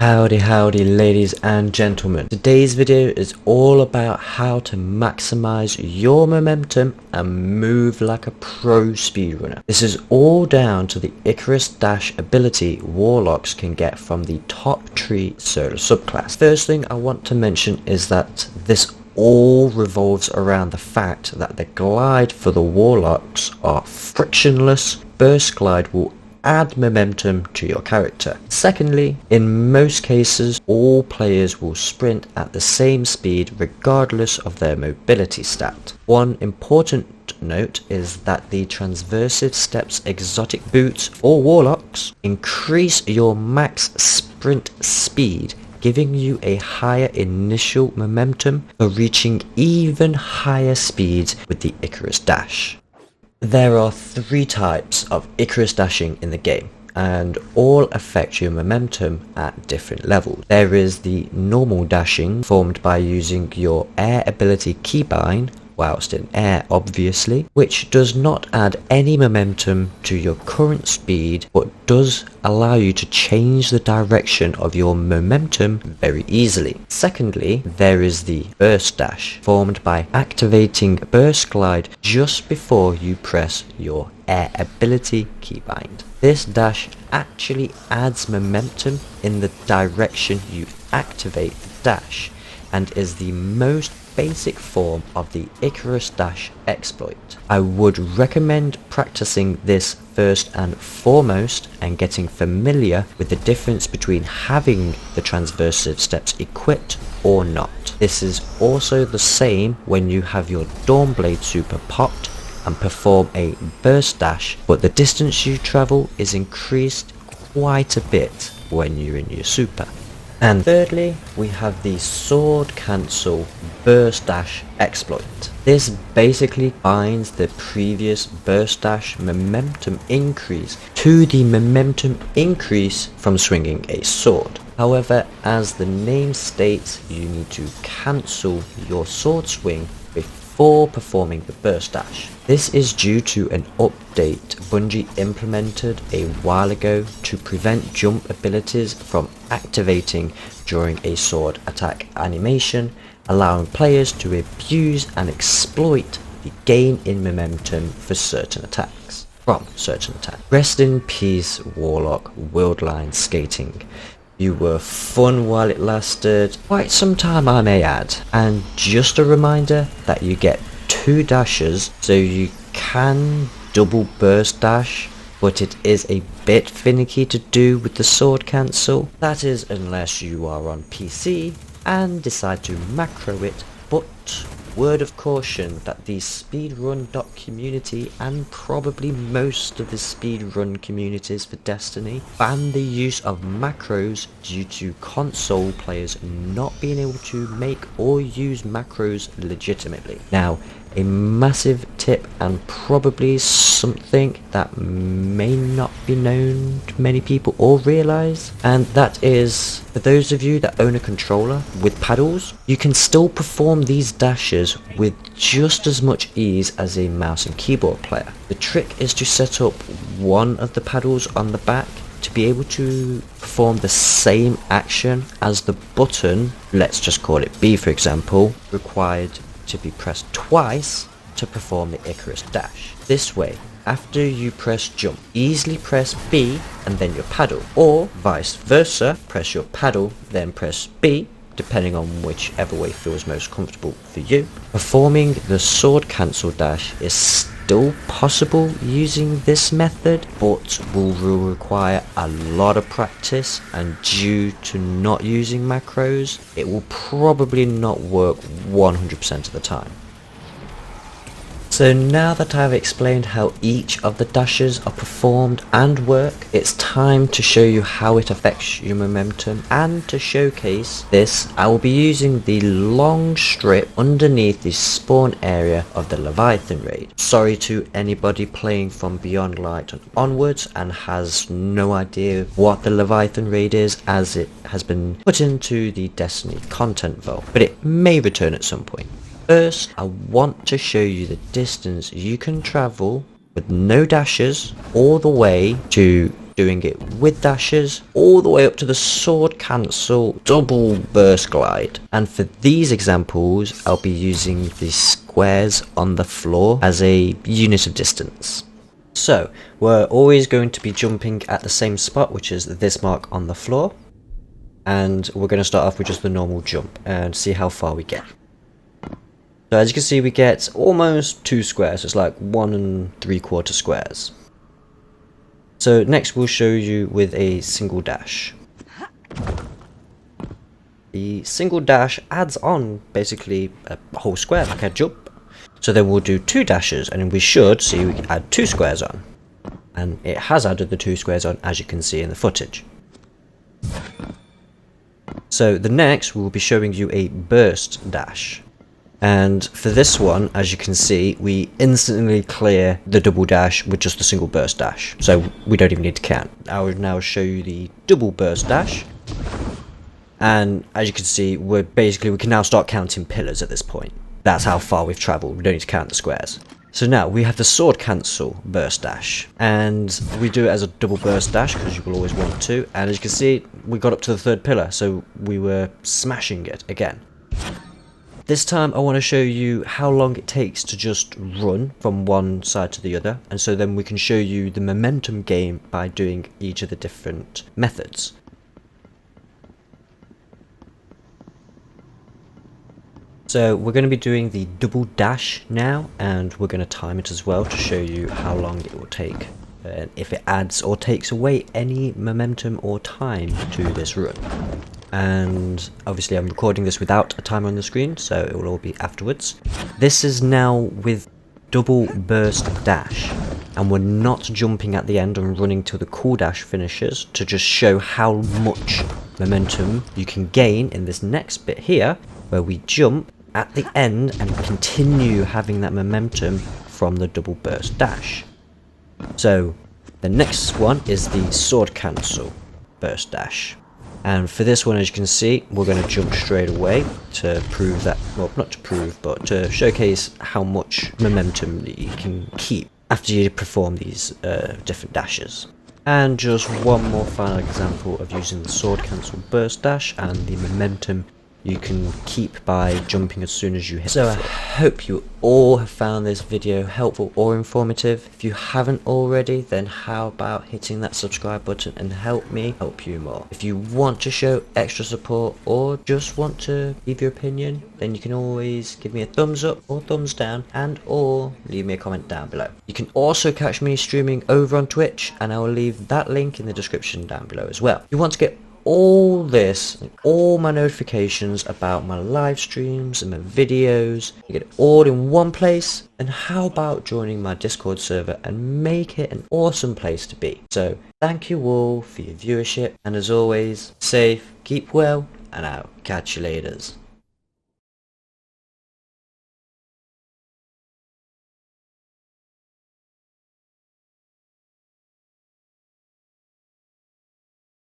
Howdy ladies and gentlemen. Today's video is all about how to maximize your momentum and move like a pro speedrunner. This is all down to the Icarus Dash ability Warlocks can get from the top tree solo subclass. First thing I want to mention is that this all revolves around the fact that the glide for the Warlocks are frictionless. Burst glide will add momentum to your character. Secondly, in most cases, all players will sprint at the same speed regardless of their mobility stat. One important note is that the transversive steps exotic boots or Warlocks increase your max sprint speed, giving you a higher initial momentum for reaching even higher speeds with the Icarus Dash. There are three types of Icarus dashing in the game, and all affect your momentum at different levels. There is the normal dashing, formed by using your air ability keybind whilst in air, obviously, which does not add any momentum to your current speed, but does allow you to change the direction of your momentum very easily. Secondly, there is the burst dash, formed by activating burst glide just before you press your air ability keybind. This dash actually adds momentum in the direction you activate the dash, and is the most basic form of the Icarus Dash exploit. I would recommend practicing this first and foremost and getting familiar with the difference between having the transversive steps equipped or not. This is also the same when you have your Dawnblade super popped and perform a burst dash, but the distance you travel is increased quite a bit when you're in your super. And thirdly, we have the sword cancel burst dash exploit. This basically binds the previous burst dash momentum increase to the momentum increase from swinging a sword. However, as the name states, you need to cancel your sword swing before performing the burst dash. This is due to an update Bungie implemented a while ago to prevent jump abilities from activating during a sword attack animation, allowing players to abuse and exploit the gain in momentum for certain attacks. Rest in peace, Warlock Skating. You were fun while it lasted, quite some time I may add, and just a reminder that you get two dashes, so you can double burst dash, but it is a bit finicky to do with the sword cancel. That is unless you are on PC and decide to macro it, but word of caution that the speedrun community and probably most of the speedrun communities for Destiny ban the use of macros due to console players not being able to make or use macros legitimately. Now, a massive tip and probably something that may not be known to many people or realise, and that is, for those of you that own a controller with paddles, you can still perform these dashes with just as much ease as a mouse and keyboard player. The trick is to set up one of the paddles on the back to be able to perform the same action as the button, let's just call it B for example, required to be pressed twice to perform the Icarus Dash. This way, after you press jump, easily press B and then your paddle, or vice versa, press your paddle then press B, depending on whichever way feels most comfortable for you. Performing the sword cancel dash is still possible using this method, but will require a lot of practice, and due to not using macros, it will probably not work 100% of the time. So now that I've explained how each of the dashes are performed and work, it's time to show you how it affects your momentum, and to showcase this, I will be using the long strip underneath the spawn area of the Leviathan raid. Sorry to anybody playing from Beyond Light and onwards and has no idea what the Leviathan raid is, as it has been put into the Destiny content vault, but it may return at some point. First, I want to show you the distance you can travel with no dashes all the way to doing it with dashes, all the way up to the sword cancel double burst glide. And for these examples, I'll be using the squares on the floor as a unit of distance. So we're always going to be jumping at the same spot, which is this mark on the floor. And we're going to start off with just the normal jump and see how far we get. So as you can see, we get almost 2 squares. It's like 1 3/4 squares. So next we'll show you with a single dash. The single dash adds on basically a whole square, like a jump. So then we'll do 2 dashes, and we should see we add 2 squares on. And it has added the 2 squares on, as you can see in the footage. So the next we'll be showing you a burst dash. And for this one, as you can see, we instantly clear the double dash with just a single burst dash. So we don't even need to count. I will now show you the double burst dash. And as you can see, we can now start counting pillars at this point. That's how far we've traveled. We don't need to count the squares. So now we have the sword cancel burst dash. And we do it as a double burst dash because you will always want to. And as you can see, we got up to the 3rd pillar. So we were smashing it again. This time I want to show you how long it takes to just run from one side to the other, and so then we can show you the momentum gain by doing each of the different methods. So we're going to be doing the double dash now, and we're going to time it as well to show you how long it will take, and if it adds or takes away any momentum or time to this run. And obviously I'm recording this without a timer on the screen, so it will all be afterwards. This is now with double burst dash, and we're not jumping at the end and running till the cool dash finishes, to just show how much momentum you can gain in this next bit here, where we jump at the end and continue having that momentum from the double burst dash. So the next one is the sword cancel burst dash. And for this one, as you can see, we're going to jump straight away to prove that, well, not to prove, but to showcase how much momentum that you can keep after you perform these different dashes. And just one more final example of using the sword cancel burst dash and the momentum you can keep by jumping as soon as you hit. So I hope you all have found this video helpful or informative. If you haven't already, then how about hitting that subscribe button and help me help you more. If you want to show extra support or just want to leave your opinion, then you can always give me a thumbs up or thumbs down, and or leave me a comment down below. You can also catch me streaming over on Twitch, and I will leave that link in the description down below as well. If you want to get all this and all my notifications about my live streams and my videos, you get it all in one place, and how about joining my Discord server and make it an awesome place to be. So thank you all for your viewership, and as always, safe, keep well, and I'll catch you laters.